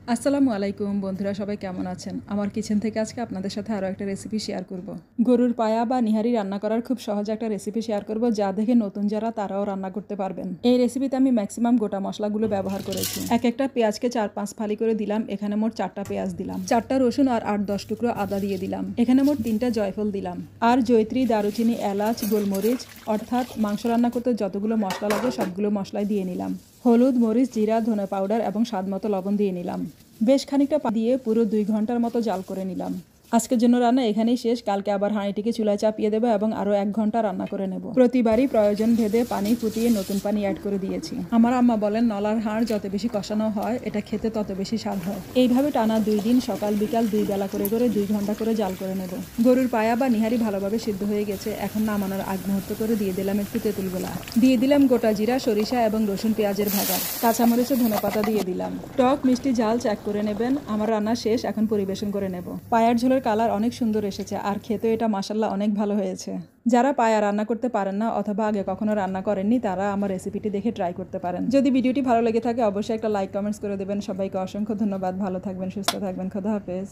আসসালামু আলাইকুম বন্ধুরা, সবাই কেমন আছেন? আমার কিচেন থেকে আজকে আপনাদের সাথে আরও একটা রেসিপি শেয়ার করব। গরুর পায়া বা নিহারি রান্না করার খুব সহজ একটা রেসিপি শেয়ার করব, যা দেখে নতুন যারা তারাও রান্না করতে পারবেন। এই রেসিপিতে আমি ম্যাক্সিমাম গোটা মশলাগুলো ব্যবহার করেছি। এক একটা পেঁয়াজকে 4-5 ফালি করে দিলাম। এখানে মোট 4টা পেঁয়াজ দিলাম, 4টা রসুন আর 8-10 টুকরো আদা দিয়ে দিলাম। এখানে মোট 3টা জয়ফল দিলাম, আর জয়ত্রী, দারুচিনি, এলাচ, গোলমরিচ, অর্থাৎ মাংস রান্না করতে যতগুলো মশলা লাগে সবগুলো মশলাই দিয়ে নিলাম। হলুদ, মরিচ, জিরা, ধনে পাউডার এবং স্বাদমতো লবণ দিয়ে নিলাম। বেশ খানিকটা পানি দিয়ে পুরো 2 ঘন্টার মতো জাল করে নিলাম। আজকের জন্য রান্না এখানেই শেষ। কালকে আবার হাঁড়িটিকে চুলায় চাপিয়ে দেবো এবং আরও 1 ঘন্টা রান্না করে নেব। প্রতিবারই প্রয়োজন ভেদে পানি ফুটিয়ে নতুন পানি অ্যাড করে দিয়েছি। আমার আম্মা বলেন, নলার হাড় যত বেশি কষানো হয় এটা খেতে তত বেশি স্বাদ হয়। এইভাবে টানা 2 দিন সকাল বিকাল 2 বেলা করে 2 ঘন্টা করে জাল করে নেব। গরুর পায়া বা নিহারি ভালোভাবে সিদ্ধ হয়ে গেছে। এখন নামানোর আগ মুহূর্ত করে দিয়ে দিলাম একটু তেঁতুল গোলা, দিয়ে দিলাম গোটা জিরা, সরিষা এবং রসুন পেঁয়াজের ভাজা, কাঁচামরিচে ধনেপাতা দিয়ে দিলাম। টক মিষ্টি ঝাল চেক করে নেবেন। আমার রান্না শেষ, এখন পরিবেশন করে নেব। পায়ার ঝোলের কালার অনেক সুন্দর এসেছে, আর খেতেও এটা মাশাআল্লাহ অনেক ভালো হয়েছে। যারা পায়া রান্না করতে পারেন না অথবা আগে কখনো রান্না করেননি, তারা আমার রেসিপিটি দেখে ট্রাই করতে পারেন। যদি ভিডিওটি ভালো লেগে থাকে অবশ্যই একটা লাইক কমেন্টস করে দেবেন। সবাইকে অসংখ্য ধন্যবাদ। ভালো থাকবেন, সুস্থ থাকবেন। খোদা হাফেজ।